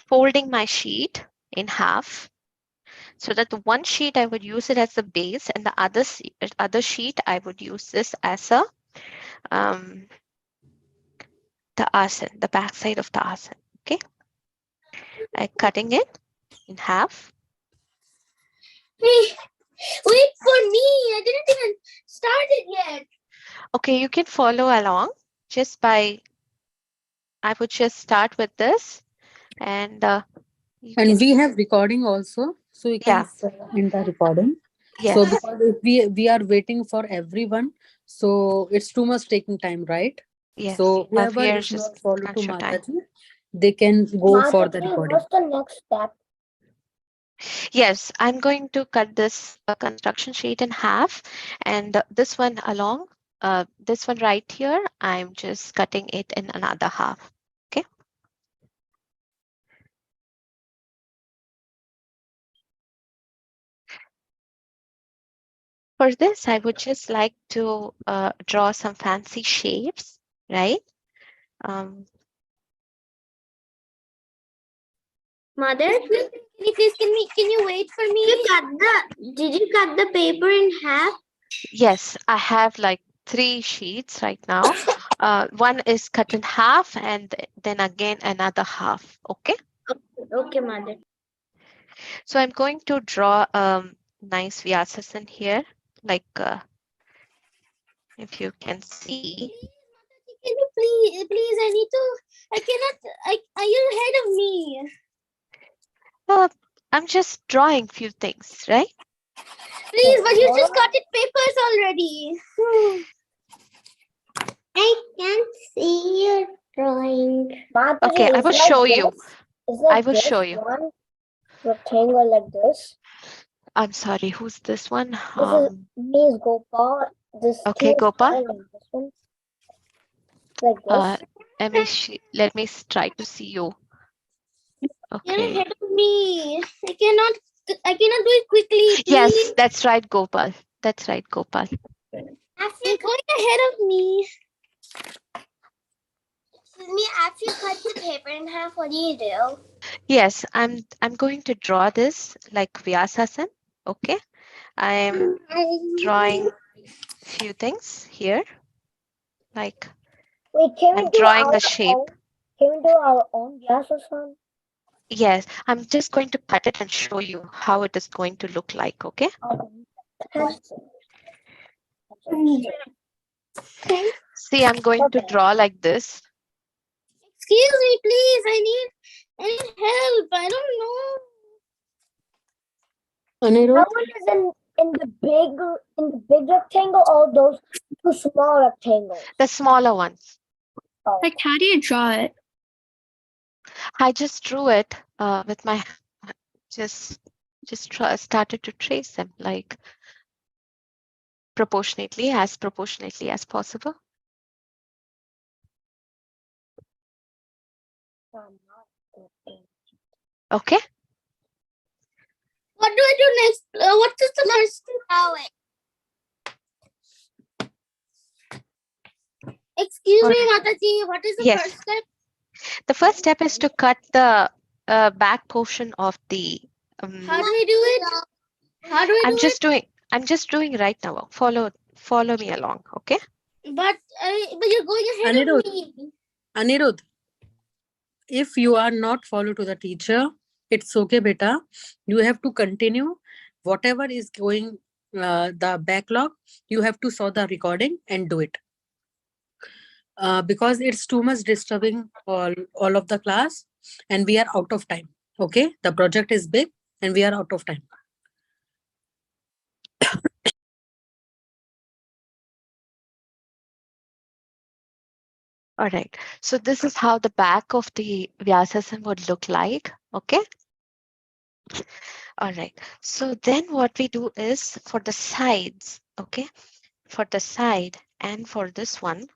folding my sheet in half so that the one sheet I would use it as the base and the other sheet I would use this as a the asan, the back side of the asan. Okay. I'm cutting it in half. Wait for me. I didn't even start it yet. Okay, you can follow along just by, I would just start with this and And we have recording also, so we can yeah, end the recording. So yes, because if we are waiting for everyone, so it's too much taking time, right? yes. So whoever We are is not just follow to conscious time. Mataji, they can go for the recording. What's the next step? Yes, I'm going to cut this construction sheet in half and this one along, this one right here, I'm just cutting it in another half. Okay. For this, I would just like to draw some fancy shapes, right? Mother, Can you wait for me? did you cut the paper in half? Yes, I have like 3 sheets right now. One is cut in half and then again another half. Okay. Okay, Mother. So I'm going to draw nice Vyasasan here. Like if you can see. Can you please, I cannot, are you ahead of me? I'm just drawing few things, right? Please, but you just cut it papers already. I can't see your drawing. Okay, I will show you. I will show you. One rectangle like this. I'm sorry, who's this one? This is me is Gopal. This Okay, two is Gopal. mine and this one. Like this. Let me try to see you. You're Okay. ahead of me. I cannot do it quickly. Please. Yes, that's right, Gopal. That's right, Gopal. You're going ahead of me. Excuse me, after you cut the paper in half, what do you do? Yes, I'm going to draw this like Vyasasana. Okay, I'm drawing few things here, like Wait, can we I'm do drawing our a shape. own? Can we do our own Vyasasana? Yes, I'm just going to cut it and show you how it is going to look like. Okay. See, I'm going to draw like this. Excuse me, please. I need help. I don't know. That Anirudh, one is in the big rectangle, or those two small rectangles. The smaller ones. Oh. Like, how do you draw it? I just drew it with my just started to trace them like proportionately as possible. Okay. What do I do next? What is the first step? Excuse me, Mataji. What is the Yes. first step? The first step is to cut the back portion of the. How do we do it? How do we I'm do just doing. I'm just doing right now. Follow me along. Okay. it? But you're going ahead Anirudh. of me. Anirudh, if you are not follow to the teacher, it's okay, beta. You have to continue whatever is going the backlog. You have to saw the recording and do it. Because it's too much disturbing all of the class, and we are out of time. Okay, the project is big and we are out of time. All right. So this is how the back of the Vyasasana would look like. Okay. All right. So then what we do is for the sides. Okay. For the side and for this one.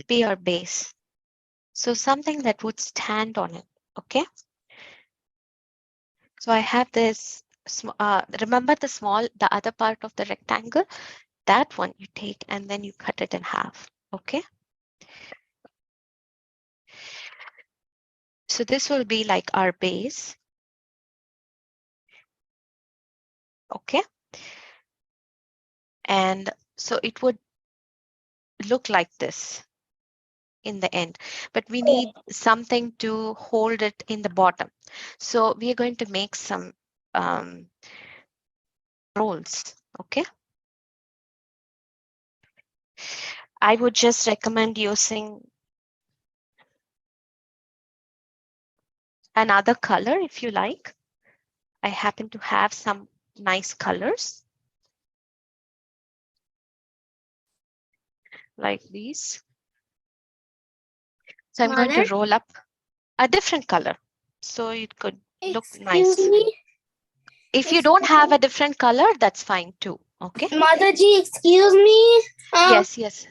Be our base. So something that would stand on it. Okay. So I have this, remember the other part of the rectangle, that one you take and then you cut it in half. Okay. So this will be like our base. Okay. And so it would look like this in the end, but we need something to hold it in the bottom. So we are going to make some rolls. Okay. I would just recommend using another color if you like. I happen to have some nice colors like these. So I'm going to roll up a different color so it could look nice. Excuse me. If you don't have a different color, that's fine too. Okay. Mataji, excuse me. Yes, yes.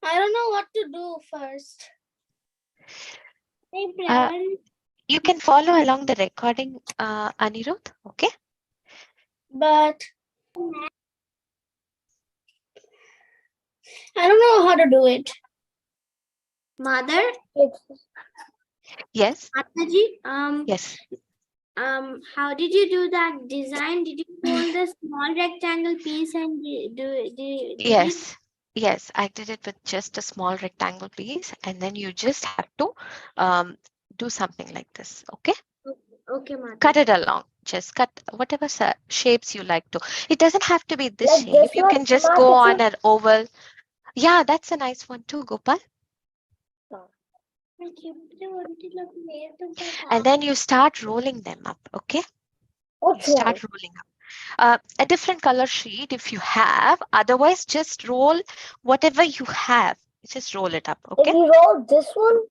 I don't know what to do first. You can follow along the recording, Anirudh. Okay. But I don't know how to do it. Mother? Yes. Mataji, Yes. how did you do that design? Did you fold the small rectangle piece and do Yes. Yes, I did it with just a small rectangle piece, and then you just have to do something like this. Okay. Okay, Mataji. Cut it along. Just cut whatever shapes you like to. It doesn't have to be this Like shape. this You one, can just Mataji? go on an oval. Yeah, that's a nice one too, Gopal. And then you start rolling them up. Okay. Which You start one? rolling up. A different color sheet if you have. Otherwise, just roll whatever you have. Just roll it up. Okay. If you roll this one?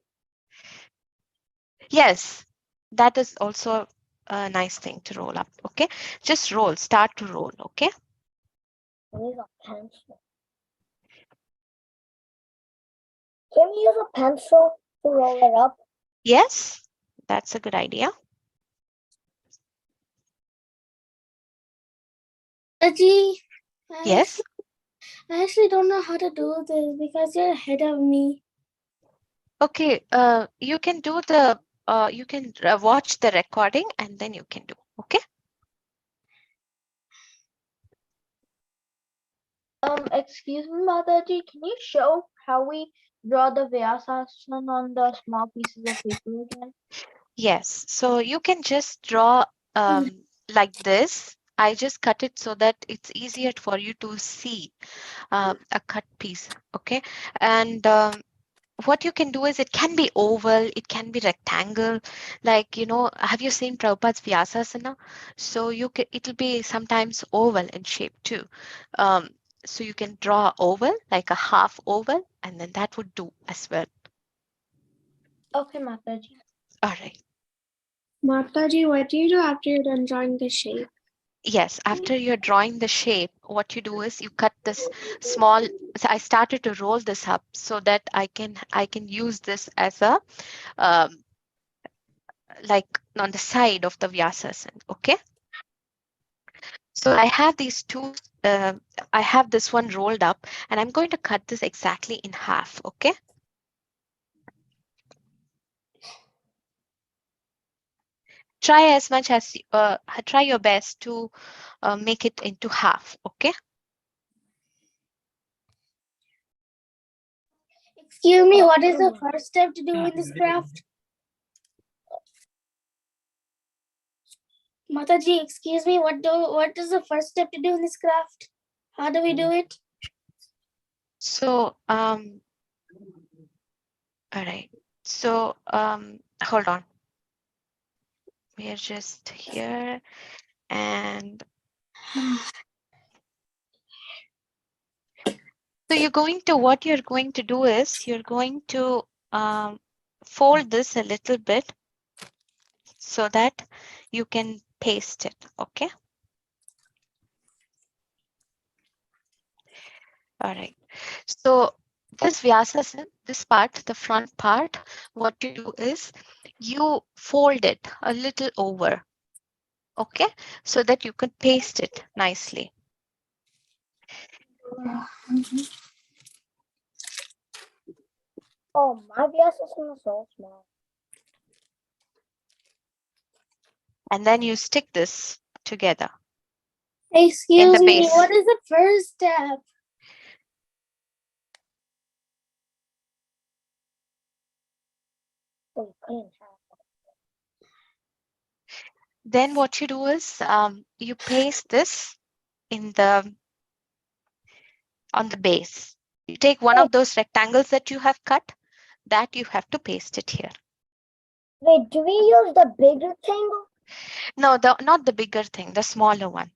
Yes, that is also a nice thing to roll up. Okay. Just roll. Start to roll. Okay. Use a pencil. Can we use a pencil to roll it up? Yes, that's a good idea. Aji, Yes. I actually don't know how to do this because you're ahead of me. Okay. You can do you can watch the recording and then you can do. Okay. Excuse me, Mataji, can you show how we draw the Vyasasana on the small pieces of paper again? Yes. So you can just draw like this. I just cut it so that it's easier for you to see a cut piece. Okay. And what you can do is it can be oval, it can be rectangle. Like, have you seen Prabhupada's Vyasasana? So it'll be sometimes oval in shape too. Um, so you can draw oval, like a half oval, and then that would do as well. Okay, Mataji. All right. Mataji, what do you do after you're done drawing the shape? Yes, after you're drawing the shape, what you do is you cut this small. So I started to roll this up so that I can use this as a um, like on the side of the Vyasasana. Okay. So I have these two, I have this one rolled up and I'm going to cut this exactly in half, okay? Try as much as, try your best to make it into half, okay? Excuse me, what is the first step to do in this craft? Mataji, excuse me, what is the first step to do in this craft? How do we do it? So, all right. So, hold on. We are just here and so what you're going to do is you're going to fold this a little bit so that you can paste it, okay? All right. So this Vyasasana, this part, the front part, what you do is you fold it a little over, okay? So that you can paste it nicely. Oh, my Vyasasana is so small. And then you stick this together. Excuse me, base. what is the first step? So you couldn't have. Then what you do is you paste this in on the base. You take one of those rectangles that you have cut, that you have to paste it here. Wait, do we use the big rectangle? No, not the bigger thing, the smaller one.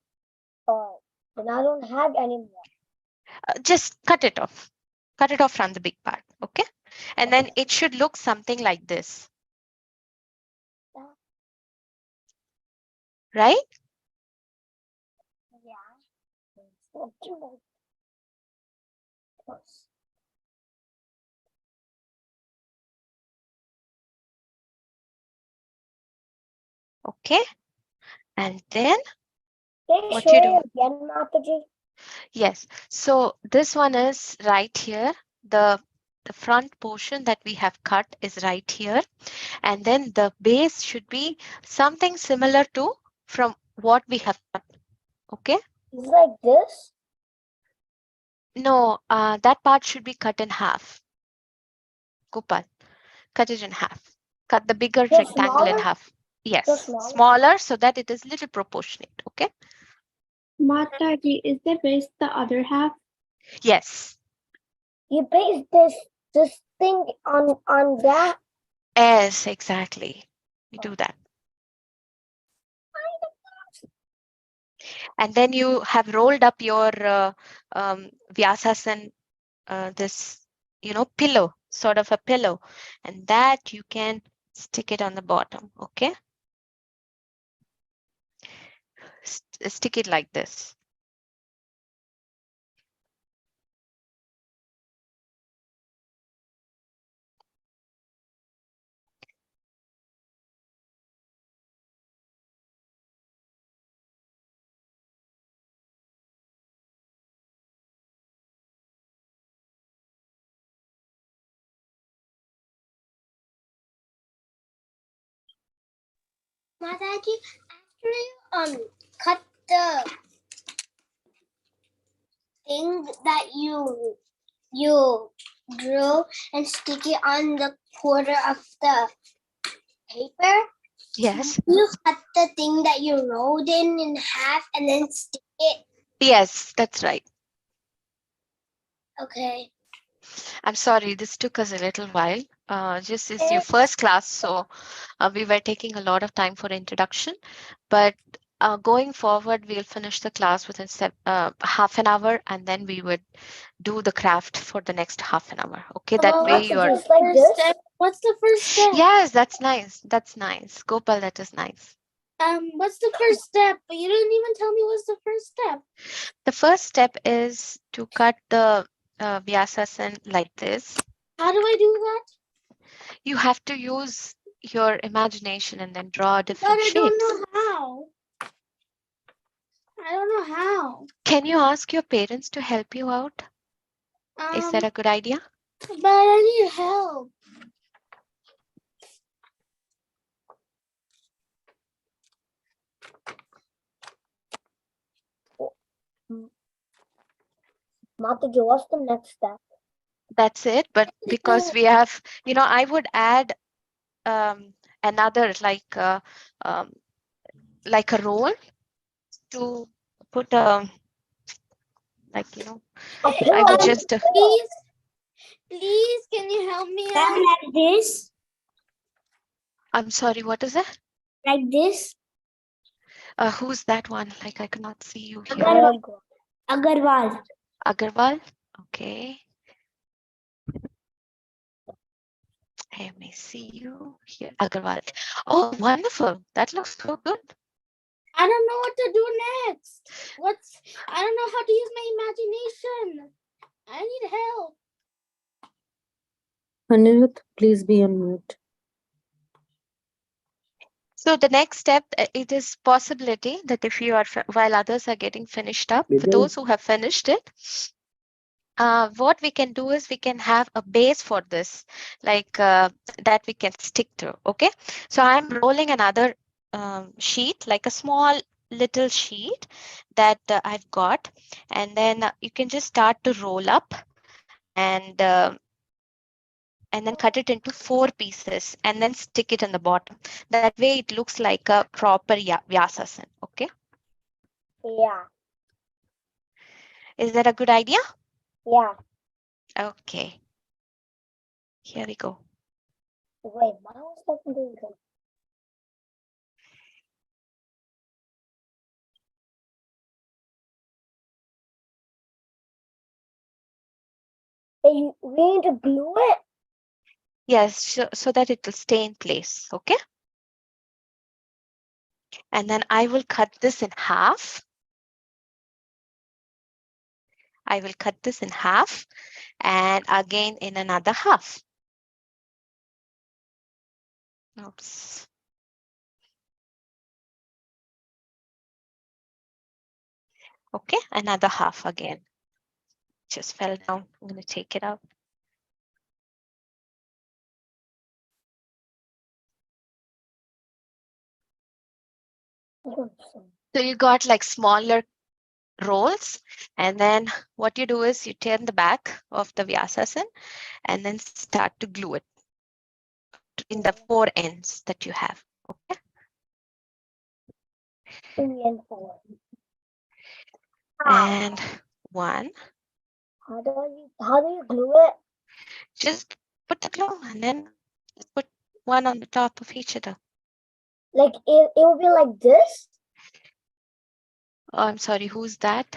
Oh, then I don't have any more. Just cut it off. Cut it off from the big part, okay? And then it should look something like this. Right? Yeah. Not too much. Okay. And then Can you what show you do? it again, Mataji? Yes. So this one is right here. The front portion that we have cut is right here. And then the base should be something similar to from what we have cut. Okay. It's like this? No, that part should be cut in half. Gopal, cut it in half. Cut the bigger The rectangle in smaller? half. Yes, smaller? smaller so that it is little proportionate. Okay. Mataji, is the base the other half? Yes. You paste this thing on that? Yes, exactly. You do that. And then you have rolled up your Vyasasana, this, pillow, sort of a pillow, and that you can stick it on the bottom. Okay. Stick it like this. Mataji, after you cut the thing that you drew and stick it on the corner of the paper, Yes. you cut the thing that you rolled in half and then stick it. Yes, that's right. Okay. I'm sorry, this took us a little while. Just is your first class, so we were taking a lot of time for introduction. But going forward, we'll finish the class within half an hour, and then we would do the craft for the next half an hour. Okay, that way you are. Just like this. What's the first step? Yes, that's nice. That's nice. Gopal, that is nice. What's the first step? But you didn't even tell me what's the first step. The first step is to cut the Vyasasan like this. How do I do that? You have to use your imagination and then draw But different I shapes. don't know how. I don't know how. Can you ask your parents to help you out? Is that a good idea? But I need help. Mataji, what's the next step? That's it. But because we have, I would add another like a roll to put like I would just Please, can you help me out? Like this? I'm sorry, what is it? Like this? Who's that one? Like I cannot see you here. Agarwal. Agarwal. Okay. Let me see you here. Agarwal. Oh, wonderful. That looks so good. I don't know what to do next. I don't know how to use my imagination. I need help. Anirudh, please be on mute. So the next step, it is possibility that if you are, while others are getting finished up, for those who have finished it, what we can do is we can have a base for this, like that we can stick to. Okay, so I'm rolling another sheet, like a small little sheet that I've got, and then you can just start to roll up and then cut it into 4 pieces and then stick it in the bottom. That way it looks like a proper Vyasasan. Okay. Yeah. Is that a good idea? Yeah. Okay. Here we go. Wait, why was that doing that? We need to glue it? Yes, so that it will stay in place. Okay. And then I will cut this in half. I will cut this in half and again in another half. Oops. Okay, another half again. Just fell down. I'm going to take it out. So you got like smaller rolls, and then what you do is you turn the back of the Vyasasan and then start to glue it in the 4 ends that you have. Okay. 3 and 4. And 1. How do you glue it? Just put the glue and then put one on the top of each other. Like it will be like this? Oh, I'm sorry, who's that?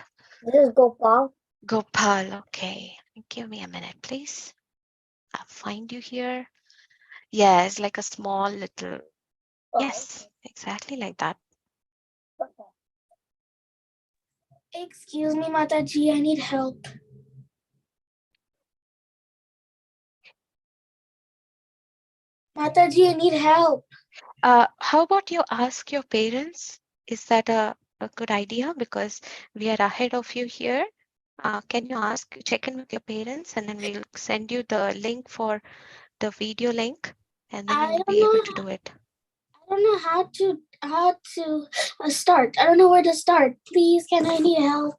This is Gopal. Gopal. Okay, give me a minute, please. I'll find you here. Yes, like a small little. Yes, exactly like that. Okay. Excuse me, Mataji, I need help. Mataji, I need help. How about you ask your parents? Is that a good idea? Because we are ahead of you here. Can you check in with your parents, and then we'll send you the link for the video link, and then you'll be able to do it. I don't know how to start. I don't know where to start. Please, can I need help?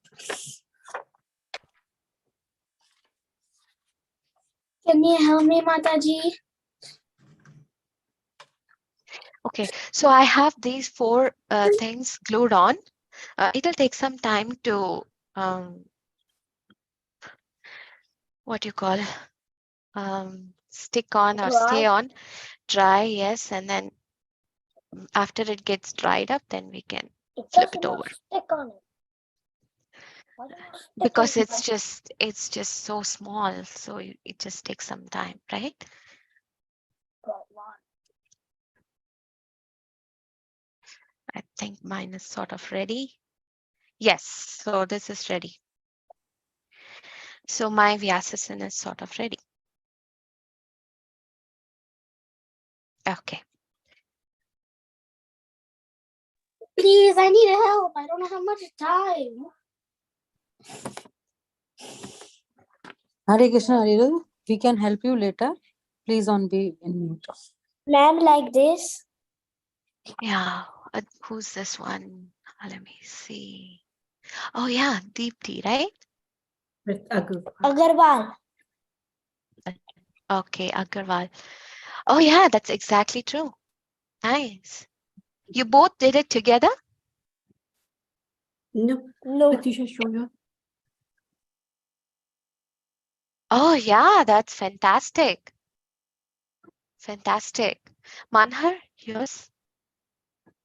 Can you help me, Mataji? Okay, so I have these four things glued on. It'll take some time to what you call stick on or stay on, dry, yes, and then after it gets dried up, then we can flip it over. Stick on it. Because it's just so small, so it just takes some time, right? I think mine is sort of ready. Yes, so this is ready. So my Vyasasan is sort of ready. Okay. Please, I need help. I don't have much time. Hare Krishna, Hariru. We can help you later. Please on be in mute. Ma'am, like this. Yeah. Who's this one? Let me see. Oh yeah, Deepti, right? With Agu. Agarwal. Okay, Agarwal. Oh yeah, that's exactly true. Nice. You both did it together? No. No. Patisha, show you. Oh yeah, that's fantastic. Fantastic. Manhar, yours?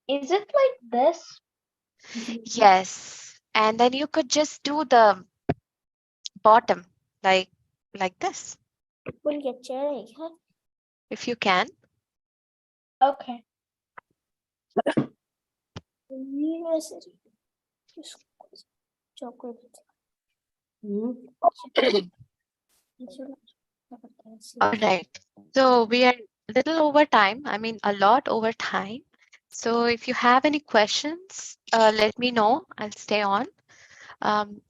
Is it like this? Yes. And then you could just do the bottom like this, Will get cherry. if you can. Okay. University. Chocolate. All right. So we are a little over time. I mean, a lot over time. So if you have any questions, let me know. I'll stay on.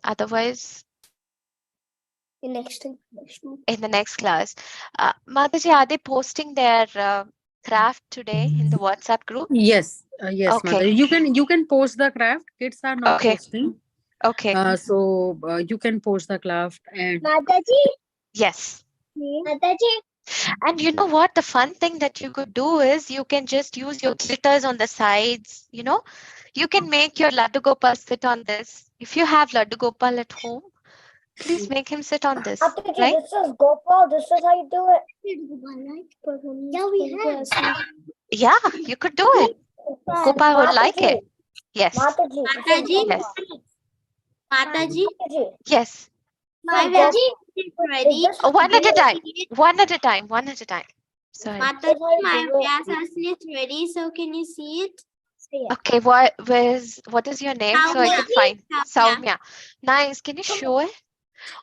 Otherwise, The next thing. in the next class. Mataji, are they posting their craft today in the WhatsApp group? Yes, yes, Okay. mother. You can post the craft. Kids are not Okay. posting. Okay. So you can post the craft and Mataji, Yes. Mataji, And you know what? The fun thing that you could do is you can just use your glitters on the sides. You can make your Laddu Gopal sit on this. If you have Laddu Gopal at home, please make him sit on this, right? this is Gopal. This is how you do it. Yeah, we have. Yeah, you could do it. Gopal would like it. Yes. Mataji, Yes. Mataji, Yes. Mataji, ready? One at a time. One at a time. One at a time. Sorry. Mataji, my Vyasasana is ready. So can you see it? Okay, what is your name so I could Soumya. find Soumya. Soumya. Nice. Can you show it?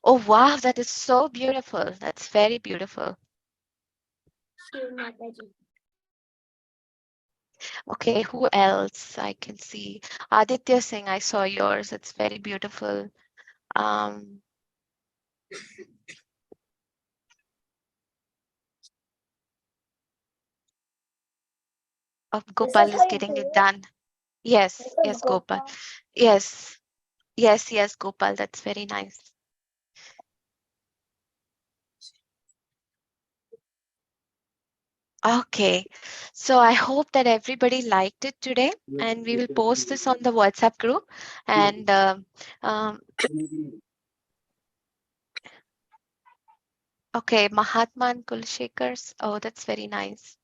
Oh wow, that is so beautiful. That's very beautiful. Okay, who else I can see? Aditya Singh, I saw yours. It's very beautiful. Gopal is getting it done. Yes, yes, Gopal. Yes, yes, Gopal. That's very nice. Okay, so I hope that everybody liked it today, and we will post this on the WhatsApp group. And okay, Mahatma and Kulshekars. Oh, that's very nice.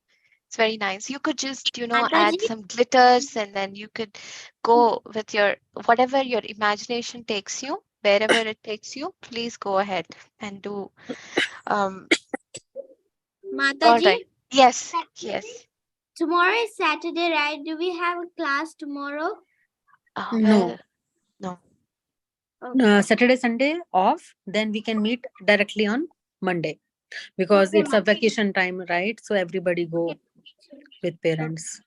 It's very nice. You could just, add some glitters, and then you could go with your whatever your imagination takes you, wherever it takes you. Please go ahead and do. All Mataji, right. Yes. Yes. tomorrow is Saturday, right? Do we have a class tomorrow? no. No. Saturday, Sunday off. Then we can meet directly on Monday because it's a vacation time, right? So everybody go with parents.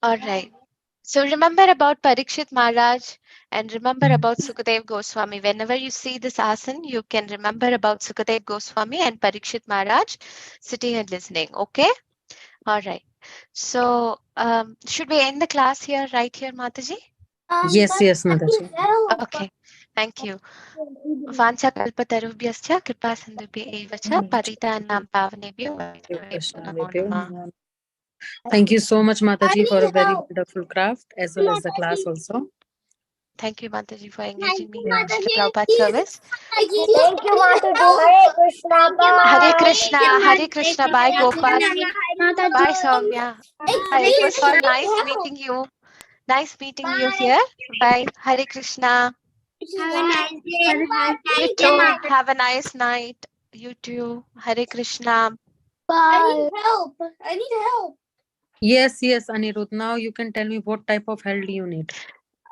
All right. So remember about Parikshit Maharaj and remember about Sukadev Goswami. Whenever you see this asan, you can remember about Sukadev Goswami and Parikshit Maharaj sitting and listening. Okay? All right. So, should we end the class here, right here, Mataji? Yes, but yes, I need Mataji. help. Okay. Thank you. Vanchakalpatarubhyascha kripa sindhubhya cha paritanam pavanebhyo vaishnavebhyo namo namah. Thank you so much, I Mataji, for a need very help. wonderful craft as well as the class also. Thank you, Mataji, for Thank engaging me you, in Yeah. Srila Mataji. Prabhupada service. Thank you, Mataji. Hare Krishna. Thank you, Hare Bye. Krishna, Hare Krishna. Bye, Gopal. Bye, Soumya. Bye. It was so nice meeting you. Nice meeting you Bye. here. Bye. Hare Krishna. Have a nice day. Have a You nice too. night. Have a nice night. You too. Hare Krishna. I need help. I need help. Yes, yes, Anirudh. Now you can tell me what type of help do you need.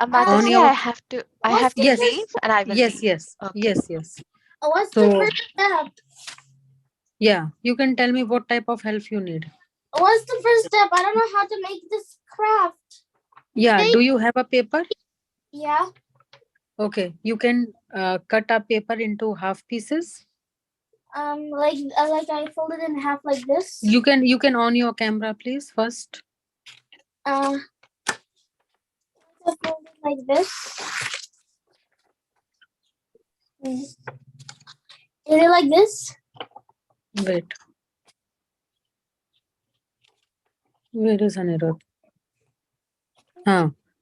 On Mataji, your I have to yes, leave and I will yes, leave. yes, Okay. yes, yes. What's So the first step? yeah, you can tell me what type of help you need. What's the first step? I don't know how to make this craft. Yeah, do you have a paper? Yeah. Okay, you can cut a paper into half pieces. Like I fold it in half like this. You can on your camera, please, first. I fold it like this. Is it like this? Wait. Where is Anirudh?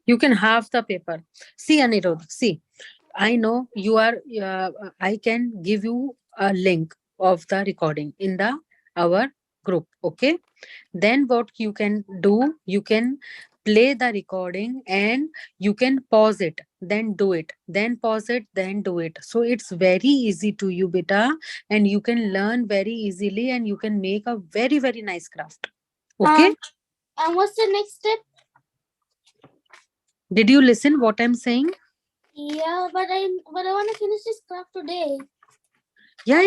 You can half the paper. See, Anirudh, see. I know you are, I can give you a link of the recording in the our group. Okay. Then what you can do, you can play the recording and you can pause it, then do it, then pause it, then do it. So it's very easy to you, beta, and you can learn very easily and you can make a very, very nice craft. Okay. And what's the next step? Did you listen what I'm saying? Yeah, but I want to finish this craft today. Yeah,